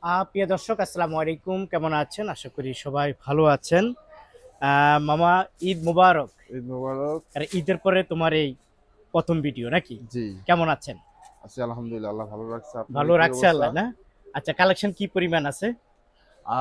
প্রিয় দর্শক আসসালামু আলাইকুম, কেমন আছেন? আশা করি সবাই ভালো আছেন। মামা, ঈদ মুবারক। ঈদ মোবারক। আর ঈদের পরে তোমার এই প্রথম ভিডিও নাকি? জি, কেমন আছেন? আছি আলহামদুলিল্লাহ। আল্লাহ ভালো রাখছে। ভালো আপনাদের কি রাখছে অবস্থা? আল্লাহ না? আচ্ছা, কালেকশন কি পরিমাণ আছে? আ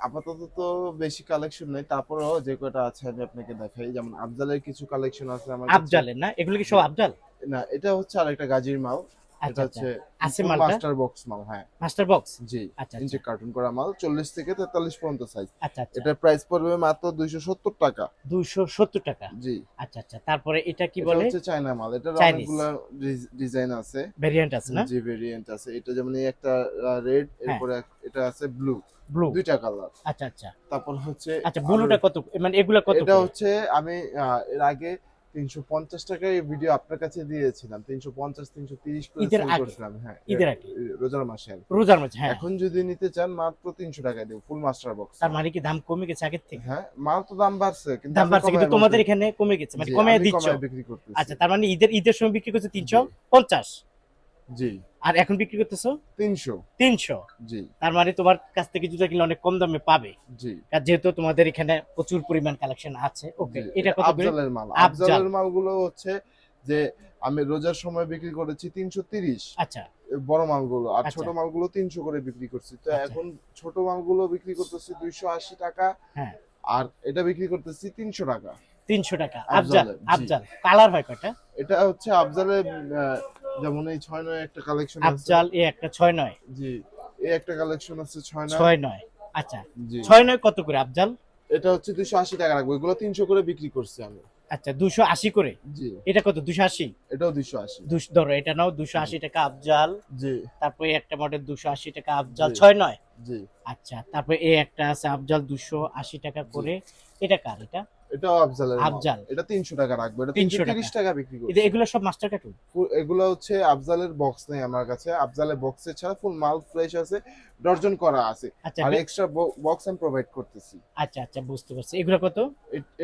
আপাতত তো বেশি কালেকশন নেই। তারপরেও যে কয়টা আছে আমি আপনাকে দেখাই। যেমন আফজালের কিছু কালেকশন আছে আমার কাছে। আফজালের না? এগুলো কি জি। সব আফজাল? না, এটা হচ্ছে আরেকটা গাজীর মাল। আচ্ছা এটা আচ্ছা, হচ্ছে আছে ফুল মালটা? মাস্টার বক্স মাল, হ্যাঁ। Master box? জি, আচ্ছা আচ্ছা ইনটেক কার্টুন করা মাল 40 থেকে 43 পর্যন্ত সাইজ। আচ্ছা আচ্ছা। এটার প্রাইস পড়বে মাত্র 270 টাকা। 270 টাকা। জি। আচ্ছা আচ্ছা, তারপরে এটা কি এটা বলে? হচ্ছে চায়না মাল। এটার চাইনিজ অনেকগুলা ডিজাইন আছে। ভেরিয়েন্ট আছে না? জি, ভেরিয়েন্ট আছে। এটা যেমন এই একটা রেড, হ্যাঁ, এরপরে এটা আছে ব্লু। ব্লু। ২ টা কালার। আচ্ছা আচ্ছা তারপর হচ্ছে আচ্ছা, আরো ব্লুটা কত, মানে এগুলা কত এটা করে? হচ্ছে আমি এর আগে ৩৫০ টাকায় ভিডিও আপনার কাছে দিয়েছিলাম। ৩৫০ ৩৩০ করে ঈদের সেল আগে? করছিলাম। হ্যাঁ, ঈদের আগে রোজার মাসে আরকি। রোজার মাঝে, হ্যাঁ। এখন যদি নিতে চান মাত্র ৩০০ টাকায় দেব ফুল মাস্টার বক্স তার মাল। মানে কি দাম কমে গেছে আগের থেকে? হ্যাঁ, মাল তো দাম বাড়ছে কিন্তু দাম আমি বাড়ছে কিন্তু কমায় বলতে তোমাদের এখানে কমে গেছে, মানে জি, কমায় আমি দিচ্ছ। কমায় বিক্রি করতেছি। আচ্ছা, তার মানে ঈদের ঈদের সময় বিক্রি করছে জি, 350, জি, আর এখন বিক্রি করতেছো ৩০০। 300। জি, তার মানে তোমার কাছ থেকে জুতা কিনলে অনেক কম দামে পাবে, জি। আর যেহেতু তোমাদের এখানে প্রচুর পরিমাণ কালেকশন আছে। ওকে, জি, এটা এটা কত করে? আফজালের মাল। আফজাল। আফজালের মালগুলো হচ্ছে যে আমি রোজার সময় বিক্রি করেছি ৩৩০ আচ্ছা বড় মালগুলো। আর ছোট আচ্ছা মালগুলো ৩০০ করে বিক্রি করছি। তো আচ্ছা, এখন ছোট মালগুলো বিক্রি করতেছি ২৮০ টাকা। হ্যাঁ, আর এটা বিক্রি করতেছি ৩০০ টাকা। 300 টাকা। আফজাল। আফজালের, জি। আফজাল কালার হয় কয়টা? এটা হচ্ছে আফজালের আ যেমন এই ৬-৯ একটা কালেকশন আছে। আফজাল এ একটা 6-9। জি। এই একটা কালেকশন আছে ৬-৯। 6-9, আচ্ছা। জি। 6-9 কত করে আফজাল? এটা হচ্ছে ২৮০ টাকা রাখবো। এগুলো ৩০০ করে বিক্রি করছি আমি। আচ্ছা, 280 করে। জি। এটা কত, 280? এটাও ২৮০। ধরো এটা নাও, জি, 280 টাকা আফজাল। জি, তারপরে একটা মডেল 280 টাকা আফজাল জি, 6-9। জি, আচ্ছা, তারপরে এই একটা আছে আফজাল 280 টাকা জি। করে। এটা কার এটা? এটাও আফজালের মাল। আফজাল এটা ৩০০ টাকা রাখবো। এটা 300 টাকা। ৩৩০ টাকা বিক্রি এটা করছি। এগুলো সব মাস্টার কার্টুন? এগুলো হচ্ছে আফজালের বক্স নেই আমার কাছে। আফজালের বক্সে ছাড়া ফুল মাল ফ্রেশ আছে, ডর্জন করা আছে। আচ্ছা আর এক্সট্রা বক্স আমি প্রোভাইড করতেছি। আচ্ছা আচ্ছা, বুঝতে পারছি। এগুলো কত?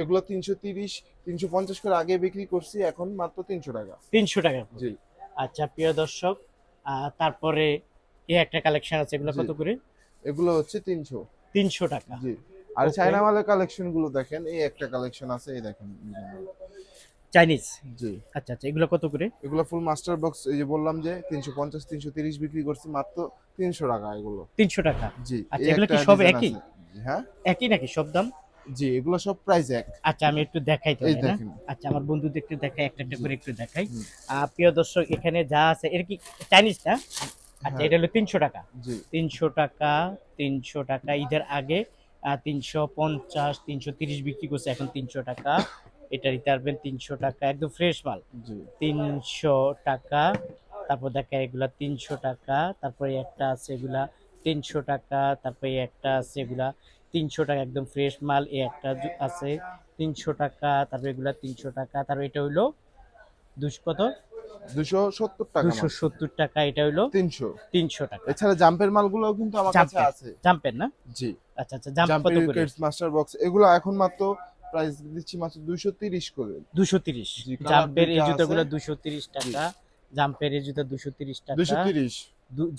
এগুলো ৩৩০ ৩৫০ করে আগে বিক্রি করছি, এখন মাত্র ৩০০ টাকা। 300 টাকা করে। জি, আচ্ছা প্রিয় দর্শক, তারপরে এই একটা কালেকশন আছে, এগুলো জি। কত করে? এগুলো হচ্ছে ৩০০। 300 টাকা। জি। আর ওকে, চায়না মালের কালেকশন গুলো দেখেন। এই একটা কালেকশন আছে, এই দেখেন। চাইনিজ। জি। আচ্ছা আচ্ছা, এগুলো কত করে? এগুলো ফুল মাস্টার বক্স, এই যে বললাম যে ৩৫০ ৩৩০ বিক্রি করছি, মাত্র ৩০০ টাকা এগুলো। 300 টাকা। জি, আচ্ছা, এই এগুলো একটা কি সব ডিজাইন একই? আছে। জি, হ্যাঁ? একই নাকি সব দাম? জি, এগুলো সব প্রাইস এক। আচ্ছা, আমি একটু দেখাই এই তাহলে না? দেখেন। আচ্ছা, আমার বন্ধুদের একটু দেখাই, একটা একটা জি, করে একটু দেখাই। হুম, প্রিয় দর্শক, এখানে যা আছে এটা কি চাইনিজ না? আচ্ছা, হ্যাঁ, এটা হলো 300 টাকা। জি, 300 টাকা, 300 টাকা। ঈদের আগে 350 330 বিক্রি করছে, এখন 300 টাকা। এটা নিতে পারবেন 300 টাকা, একদম ফ্রেশ মাল। জি, 300 টাকা। তারপর দেখা এগুলা 300 টাকা। তারপরে একটা আছে এগুলা 300 টাকা। তারপরে একটা আছে এগুলা 300 টাকা, একদম ফ্রেশ মাল। এই একটা আছে 300 টাকা। তারপরে এগুলা 300 টাকা। তারপর এটা হইলো 200 কত? ২৭০ টাকা মাত্র। 270 টাকা। এটা হইলো ৩০০। 300 টাকা। এছাড়া জাম্পের মালগুলোও কিন্তু আমার কাছে জাম্পের, আছে। জাম্পের না? জি, আচ্ছা আচ্ছা, জাম্প কত জাম্পের করে? কিডস মাস্টার বক্স এগুলো এখন মাত্র প্রাইস দিচ্ছি মাত্র ২৩০ করে। 230। জি, কালার জাম্পের ২ এই টা আছে। জুতাগুলো 230 জি, টাকা। জাম্পের এই জুতা 230 টাকা। ২৩০,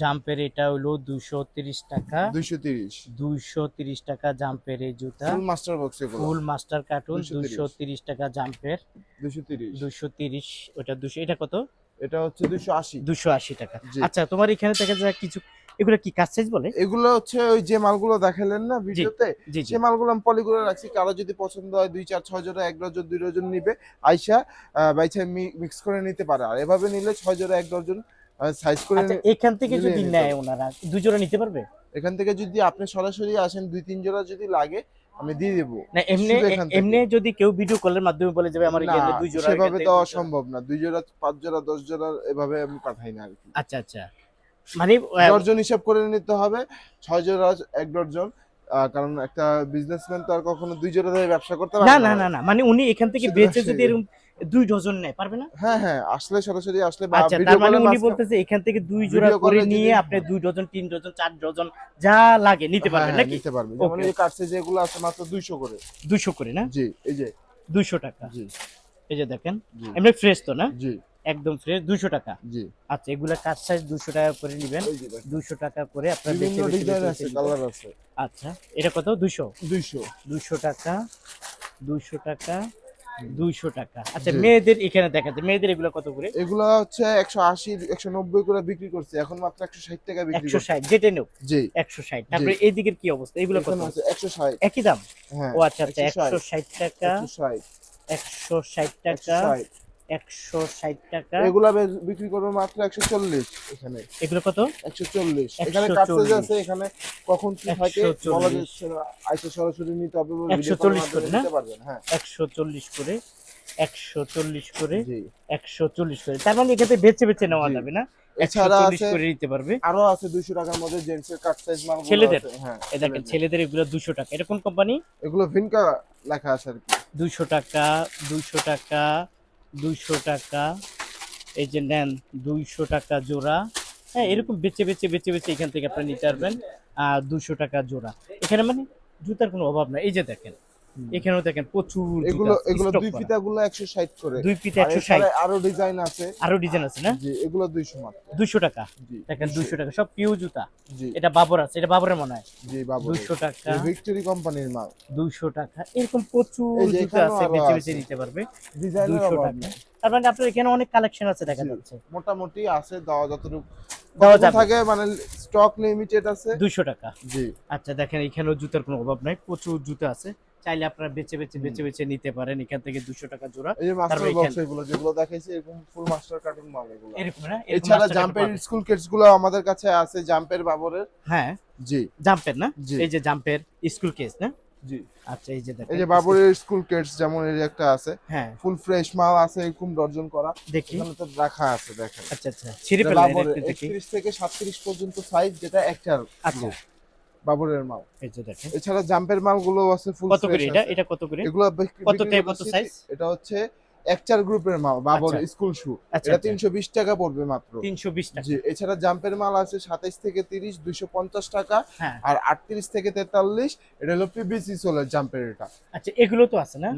জাম্পের এটা হলো 230 টাকা। ২৩০। 230 টাকা জাম্পের এই জুতা। ফুল মাস্টার বক্স এগুলো। ফুল মাস্টার কার্টুন ২৩০, 230 টাকা জাম্পের। ২৩০। 230, ওটা 200, এটা কত? এটা হচ্ছে ২৮০। 280 টাকা। জি। আচ্ছা, তোমার এখানে দেখা যায় কিছু, এগুলো কি কাজ সাইজ বলে? এগুলো হচ্ছে ওই যে মালগুলো দেখালেন না জি ভিডিওতে, জি জি। সেই মালগুলো আমি পলি করে রাখছি। কারো যদি পছন্দ হয় ২ ৪ ৬ জোড়া, ১ ডজন ২ ডজন নিবে। আইসা বাইচা মিক্স করে নিতে পারে। আর এভাবে নিলে ৬ জোড়া ১ ডজন সাইজ করে আচ্ছা, এখান থেকে মিলিয়ে যদি নিতে নেয় হবে। ওনারা, দুই জোড়া নিতে পারবে? এখান থেকে যদি আপনি সরাসরি আসেন ২ ৩ জোড়া যদি লাগে আমি দিয়ে দেব। না এমনি শুধু এখান থেকে। এমনি যদি কেউ ভিডিও কলের মাধ্যমে বলে যাবে আমার না, এখানে দুই জোড়া, এখান সেভাবে থেকে দেওয়া দুই জোড়া। সম্ভব না। ২ জোড়া, ৫ জোড়া, ১০ জোড়া এভাবে আমি পাঠাই না আরকি। আচ্ছা আচ্ছা, মানে ডর্জন হিসাব করে নিতে হবে। ৬ জোড়া ১ ডর্জন। কারণ একটা বিজনেসম্যান তো আর কখনো ২ জোড়া দিয়ে ব্যবসা করতে না পারে না না না ভাই। না, মানে উনি এখান থেকে সুতরাং বেচে যদি এরকম 2 ডজন নেয়, পারবে না? হ্যাঁ, হ্যাঁ, আসলে সরাসরি আসলে বা আচ্ছা, তার ভিডিও মানে কলের উনি বলতেছে এখান থেকে 2 জোড়া ভিডিও করে কলে নিয়ে যদি আপনি হ্যাঁ, 2 ডজন 3 ডজন 4 ডজন যা লাগে নিতে হ্যাঁ, পারবেন হ্যাঁ, নাকি? নিতে পারবে। যেমন ওকে, এই যে কাট সাইজ এগুলো আছে মাত্র ২০০ করে। 200 করে না? জি, এই যে 200 টাকা। জি, এই যে দেখেন, জি, এমনি ফ্রেশ তো না? জি। একদম ফ্রেশ 200 টাকা। জি আচ্ছা এগুলা কাজ সাইজ 200 টাকা করে নিবেন। এই যে দেখেন 200 টাকা করে আপনারা বিভিন্ন বেছে বেছে ডিজাইন বেছে আছে, বেছে নিবেন। কালার আছে। আচ্ছা এটা কত? 200 200 200 টাকা 200 টাকা 200 টাকা। আচ্ছা জি মেয়েদের এখানে দেখা যায়, মেয়েদের এগুলো কত করে? এগুলা হচ্ছে 180 190 করে বিক্রি করছে, এখন মাত্র 160 টাকা বিক্রি করছে। 160 যেটা নেও জি 160। তারপরে এই দিকের কি অবস্থা? এগুলো কত? এখানে আছে 160। একই দাম? হ্যাঁ ও আচ্ছা আচ্ছা 160 160 টাকা 160 160 টাকা 160 160 টাকা। এগুলা বিক্রি করবে মাত্র 140 এখানে। এগুলো কত? 140 এখানে কাটসাইজ 140 আছে, এখানে কখন কি থাকে বলা 140 যাচ্ছে না, আইসা সরাসরি নিতে হবে, ভিডিও 140 কলের করে মাধ্যমে না? নিতে পারবেন। হ্যাঁ 140 করে 140 করে জি 140 করে। তার মানে এখানে বেছে বেছে নেওয়া জি যাবে না? এছাড়া 140 আছে করে নিতে পারবে। আরো আছে 200 টাকার মধ্যে জেন্টসের কাট সাইজ মালগুলো ছেলেদের আছে। হ্যাঁ এই দেখেন ছেলেদের এগুলো 200 টাকা। এটা কোন কোম্পানি? এগুলো ভিনকা লেখা আছে আর কি। 200 টাকা 200 টাকা 200 টাকা। এই যে নেন 200 টাকা জোড়া। হ্যাঁ এরকম বেছে বেছে বেছে বেছে এখান থেকে আপনি নিতে পারবেন। 200 টাকা জোড়া। এখানে মানে জুতার কোনো অভাব নাই। এই যে দেখেন এখানেও দেখেন প্রচুর জুতা এগুলো আছে, এগুলো স্টক দুই করা। ফিতাগুলো 160 করে। দুই পিতে আর 160। এছাড়া আরো ডিজাইন আছে। আরো ডিজাইন আছে না? জি এগুলো 200 মাত্র। 200 টাকা। জি দেখেন 200 টাকা সব পিউ জুতা। জি এটা বাবর আছে, এটা বাবরের মনে হয়। জি বাবু 200 টাকা ভিক্টরি কোম্পানির মাল। 200 টাকা। এরকম প্রচুর এই যে জুতা এখানেও আছে, আরো বেছে বেছে আছে। নিতে পারবে। ডিজাইনের 200 অভাব টাকা। নেই। তার মানে আপনার এখানে অনেক কালেকশন আছে দেখা জি, যাচ্ছে। মোটামুটি আছে, দেওয়া যতটুকু দেওয়া কতক্ষণ যাবে। থাকে মানে স্টক লিমিটেড আছে। 200 টাকা। জি আচ্ছা দেখেন এখানেও জুতার কোনো অভাব নাই, প্রচুর জুতা আছে। চাইলে আপনারা বেছে বেছে বেছে বেছে নিতে পারেন এখান থেকে 200 টাকা জোড়া। এই যে মাস্টার তারপরে বক্স এখানে এগুলো যেগুলো দেখাইছি এরকম ফুল মাস্টার কার্টুন মাল এগুলো। এরকম না, এরকম এছাড়া মাস্টার কার্ড জাম্পের পাবেন। স্কুল কিটস গুলো আমাদের কাছে আছে, জাম্পের বাবরের। হ্যাঁ জি জাম্পের না? জি এই যে জাম্পের স্কুল কেস না? জি আচ্ছা এই যে এই দেখেন যে বাবরের স্কুল কিটস যেমন এই যে একটা আছে, হ্যাঁ ফুল ফ্রেশ মাল আছে এরকম ডর্জন করা। দেখি। এখানে তো রাখা আছে দেখেন। আচ্ছা আচ্ছা ছিঁড়ে এটা ফেললেন বাবরের একটু দেখি। 31 থেকে 37 পর্যন্ত সাইজ, যেটা একটার আচ্ছা বাবরের মাল। এই যে দেখেন এছাড়া জাম্পের মালগুলো আছে ফুল কত করে ফ্রেশ এটা? আছে। এটা কত করে? এগুলো কত থেকে কত সাইজ? এটা হচ্ছে একচার গ্রুপের মাল, বাবর আচ্ছা। স্কুল শু। আচ্ছা এটা আচ্ছা 320 টাকা পড়বে মাত্র। 320 টাকা। জি এছাড়া জাম্পের মাল আছে 27 থেকে 30 250 টাকা। হ্যাঁ আর 38 থেকে 43 এটা হলো পিবিসি সোলার জাম্পের এটা। আচ্ছা এগুলো তো আছে না?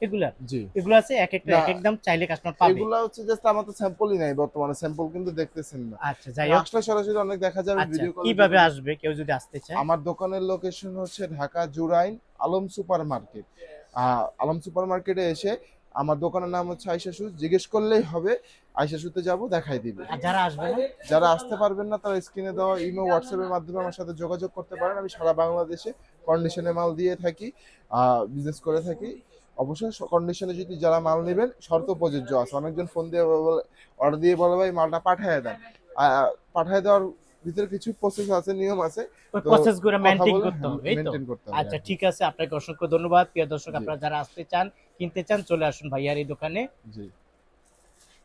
এগুলা জি এগুলো আছে এক একটা না, এক এক দাম, চাইলে কাস্টমার পাবে। এগুলা হচ্ছে জাস্ট আমার তো স্যাম্পলই নাই বর্তমানে, স্যাম্পল কিন্তু দেখতেছেন না। আচ্ছা যাই হোক। আসলে সরাসরি অনেক দেখা যাবে আচ্ছা ভিডিও কলে। কিভাবে আসবে কেউ যদি আসতে চায়? আমার দোকানের লোকেশন হচ্ছে Dhaka Jurain Alam super market. Alam super মার্কেটে এসে আমার দোকানের নাম হচ্ছে আয়শা শুজ, জিজ্ঞেস করলেই হবে। আয়শা শুতে যাব, দেখাই দিবে। আর যারা আসবে না? যারা আসতে পারবেন না তারা স্ক্রিনে দেওয়া ইমো হোয়াটসঅ্যাপের মাধ্যমে আমার সাথে যোগাযোগ করতে পারেন। আমি সারা বাংলাদেশে কন্ডিশনে মাল দিয়ে থাকি, বিজনেস করে থাকি। অবশ্যই কন্ডিশনে যদি যারা মাল নেবেন শর্ত প্রযোজ্য আছে। অনেকজন ফোন দিয়ে অর্ডার দিয়ে বলে ভাই মালটা পাঠিয়ে দেন। পাঠিয়ে দেওয়ার ভিতরে কিছু প্রসেস আছে, নিয়ম আছে, ওই তো প্রসেস গুলো কথা মেইনটেইন বলে করতে হবে এই তো। মেনটেন করতে হবে। আচ্ছা ঠিক আছে, আপনাকে অসংখ্য ধন্যবাদ। প্রিয় দর্শক জি। আপনারা যারা আসতে চান কিনতে চান চলে আসুন ভাইয়ার এই দোকানে। জি